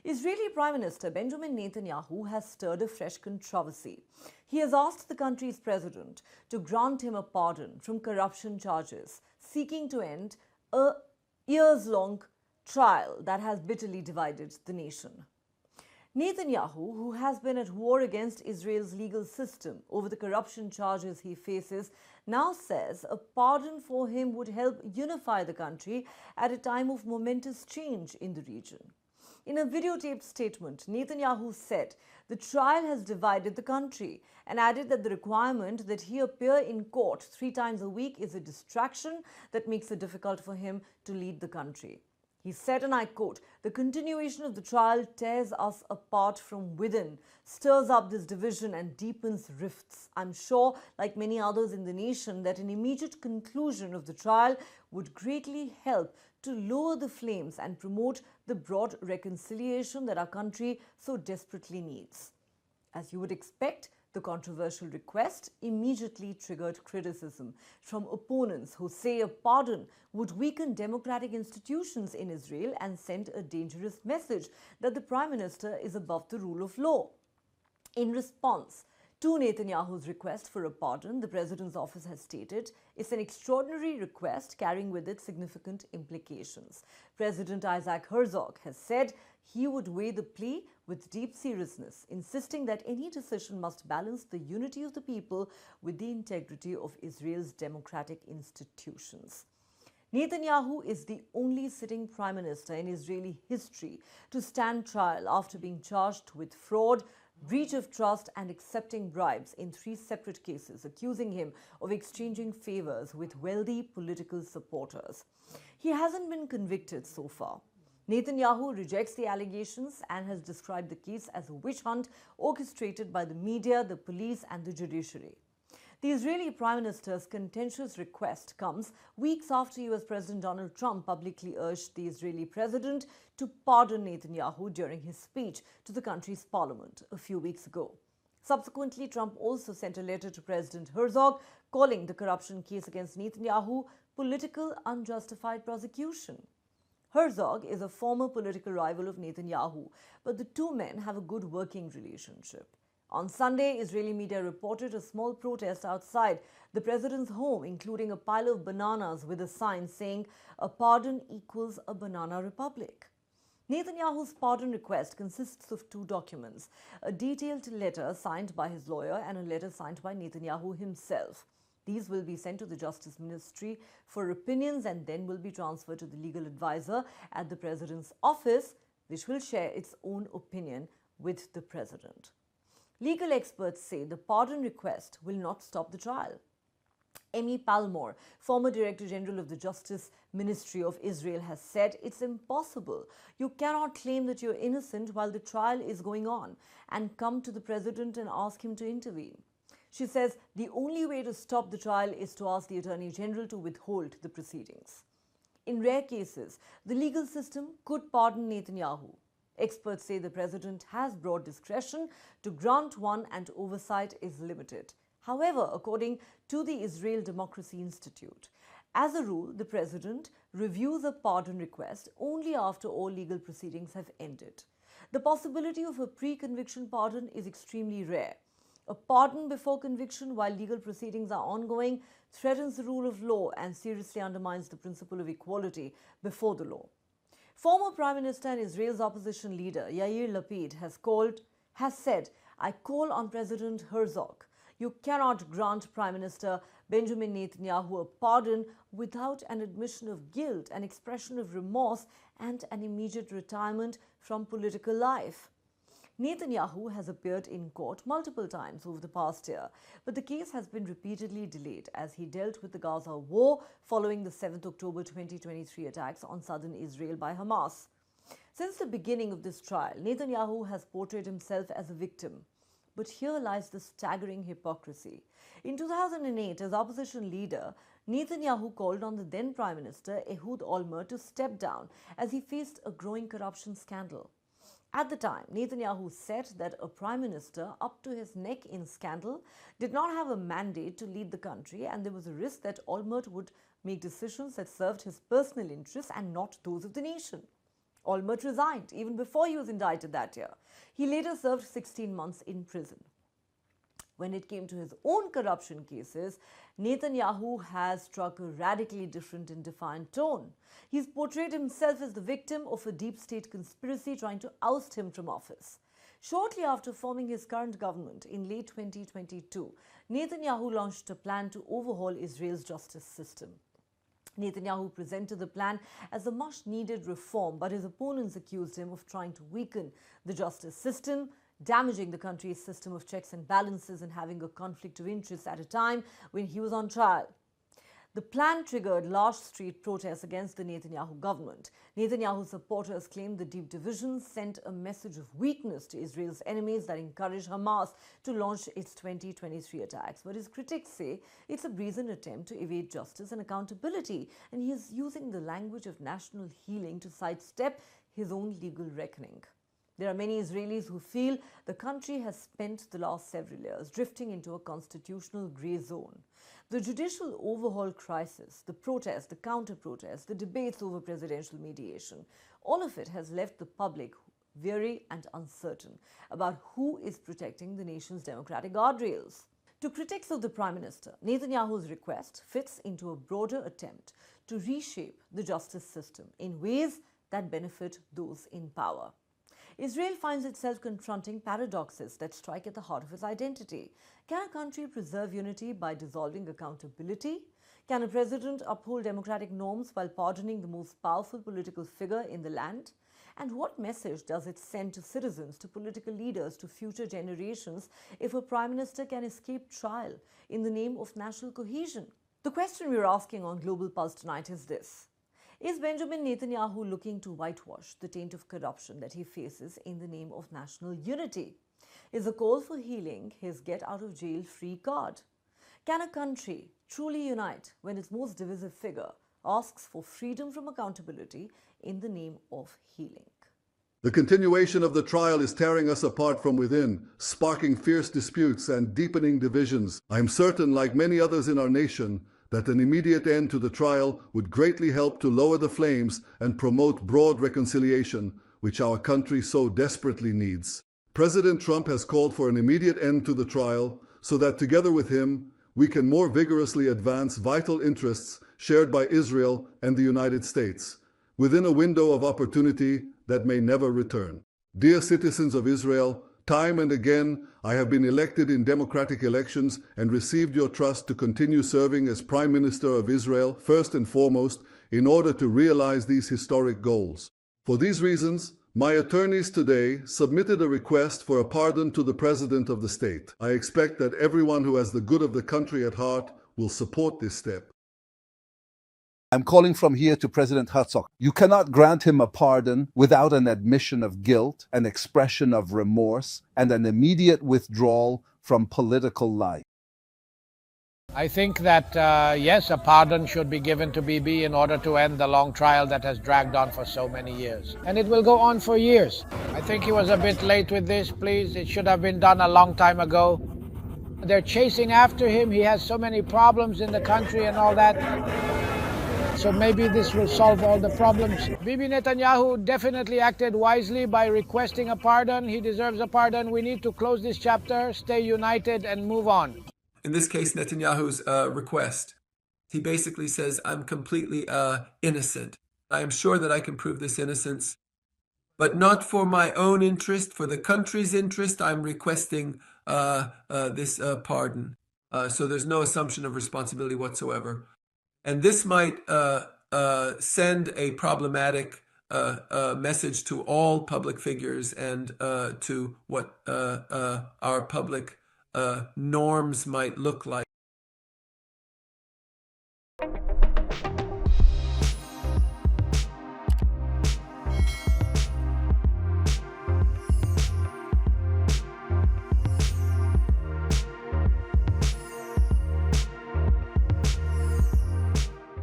Israeli Prime Minister Benjamin Netanyahu has stirred a fresh controversy. He has asked the country's president to grant him a pardon from corruption charges, seeking to end a years-long trial that has bitterly divided the nation. Netanyahu, who has been at war against Israel's legal system over the corruption charges he faces, now says a pardon for him would help unify the country at a time of momentous change in the region. In a videotaped statement, Netanyahu said the trial has divided the country and added that the requirement that he appear in court 3 times a week is a distraction that makes it difficult for him to lead the country. He said, and I quote, "The continuation of the trial tears us apart from within, stirs up this division and deepens rifts. I'm sure, like many others in the nation, that an immediate conclusion of the trial would greatly help to lower the flames and promote the broad reconciliation that our country so desperately needs." As you would expect, the controversial request immediately triggered criticism from opponents who say a pardon would weaken democratic institutions in Israel and send a dangerous message that the Prime Minister is above the rule of law. In response to Netanyahu's request for a pardon, the President's office has stated it's an extraordinary request carrying with it significant implications. President Isaac Herzog has said he would weigh the plea with deep seriousness, insisting that any decision must balance the unity of the people with the integrity of Israel's democratic institutions. Netanyahu is the only sitting prime minister in Israeli history to stand trial after being charged with fraud, breach of trust and accepting bribes in 3 separate cases, accusing him of exchanging favors with wealthy political supporters. He hasn't been convicted so far. Netanyahu rejects the allegations and has described the case as a witch hunt orchestrated by the media, the police and the judiciary. The Israeli Prime Minister's contentious request comes weeks after US President Donald Trump publicly urged the Israeli president to pardon Netanyahu during his speech to the country's parliament a few weeks ago. Subsequently, Trump also sent a letter to President Herzog calling the corruption case against Netanyahu political unjustified prosecution. Herzog is a former political rival of Netanyahu, but the two men have a good working relationship. On Sunday, Israeli media reported a small protest outside the president's home, including a pile of bananas with a sign saying, "A pardon equals a banana republic." Netanyahu's pardon request consists of 2 documents, a detailed letter signed by his lawyer and a letter signed by Netanyahu himself. These will be sent to the Justice Ministry for opinions and then will be transferred to the legal advisor at the President's office, which will share its own opinion with the President. Legal experts say the pardon request will not stop the trial. Amy Palmore, former Director General of the Justice Ministry of Israel, has said it's impossible. You cannot claim that you're innocent while the trial is going on and come to the President and ask him to intervene. She says the only way to stop the trial is to ask the Attorney General to withhold the proceedings. In rare cases, the legal system could pardon Netanyahu. Experts say the president has broad discretion to grant one and oversight is limited. However, according to the Israel Democracy Institute, as a rule, the president reviews a pardon request only after all legal proceedings have ended. The possibility of a pre-conviction pardon is extremely rare. A pardon before conviction while legal proceedings are ongoing threatens the rule of law and seriously undermines the principle of equality before the law. Former Prime Minister and Israel's opposition leader Yair Lapid has said, "I call on President Herzog. You cannot grant Prime Minister Benjamin Netanyahu a pardon without an admission of guilt, an expression of remorse and an immediate retirement from political life." Netanyahu has appeared in court multiple times over the past year, but the case has been repeatedly delayed as he dealt with the Gaza war following the 7th October 2023 attacks on southern Israel by Hamas. Since the beginning of this trial, Netanyahu has portrayed himself as a victim. But here lies the staggering hypocrisy. In 2008, as opposition leader, Netanyahu called on the then Prime Minister Ehud Olmert to step down as he faced a growing corruption scandal. At the time, Netanyahu said that a prime minister up to his neck in scandal did not have a mandate to lead the country, and there was a risk that Olmert would make decisions that served his personal interests and not those of the nation. Olmert resigned even before he was indicted that year. He later served 16 months in prison. When it came to his own corruption cases, Netanyahu has struck a radically different and defiant tone. He's portrayed himself as the victim of a deep state conspiracy trying to oust him from office. Shortly after forming his current government in late 2022, Netanyahu launched a plan to overhaul Israel's justice system. Netanyahu presented the plan as a much-needed reform, but his opponents accused him of trying to weaken the justice system, damaging the country's system of checks and balances and having a conflict of interest at a time when he was on trial. The plan triggered large street protests against the Netanyahu government. Netanyahu supporters claimed the deep divisions sent a message of weakness to Israel's enemies that encouraged Hamas to launch its 2023 attacks. But his critics say it's a brazen attempt to evade justice and accountability, and he is using the language of national healing to sidestep his own legal reckoning. There are many Israelis who feel the country has spent the last several years drifting into a constitutional grey zone. The judicial overhaul crisis, the protests, the counter-protests, the debates over presidential mediation, all of it has left the public weary and uncertain about who is protecting the nation's democratic guardrails. To critics of the Prime Minister, Netanyahu's request fits into a broader attempt to reshape the justice system in ways that benefit those in power. Israel finds itself confronting paradoxes that strike at the heart of its identity. Can a country preserve unity by dissolving accountability? Can a president uphold democratic norms while pardoning the most powerful political figure in the land? And what message does it send to citizens, to political leaders, to future generations if a prime minister can escape trial in the name of national cohesion? The question we're asking on Global Pulse tonight is this: is Benjamin Netanyahu looking to whitewash the taint of corruption that he faces in the name of national unity? Is a call for healing his get-out-of-jail-free card? Can a country truly unite when its most divisive figure asks for freedom from accountability in the name of healing? The continuation of the trial is tearing us apart from within, sparking fierce disputes and deepening divisions. I am certain, like many others in our nation, that an immediate end to the trial would greatly help to lower the flames and promote broad reconciliation, which our country so desperately needs. President Trump has called for an immediate end to the trial so that together with him, we can more vigorously advance vital interests shared by Israel and the United States within a window of opportunity that may never return. Dear citizens of Israel, time and again, I have been elected in democratic elections and received your trust to continue serving as Prime Minister of Israel, first and foremost, in order to realize these historic goals. For these reasons, my attorneys today submitted a request for a pardon to the President of the state. I expect that everyone who has the good of the country at heart will support this step. I'm calling from here to President Herzog. You cannot grant him a pardon without an admission of guilt, an expression of remorse, and an immediate withdrawal from political life. I think that, yes, a pardon should be given to Bibi in order to end the long trial that has dragged on for so many years. And it will go on for years. I think he was a bit late with this, please. It should have been done a long time ago. They're chasing after him. He has so many problems in the country and all that. So maybe this will solve all the problems. Bibi Netanyahu definitely acted wisely by requesting a pardon. He deserves a pardon. We need to close this chapter, stay united, and move on. In this case, Netanyahu's request, he basically says, I'm completely innocent. I am sure that I can prove this innocence, but not for my own interest, for the country's interest. I'm requesting this pardon. So there's no assumption of responsibility whatsoever. And this might send a problematic message to all public figures and to what our public norms might look like.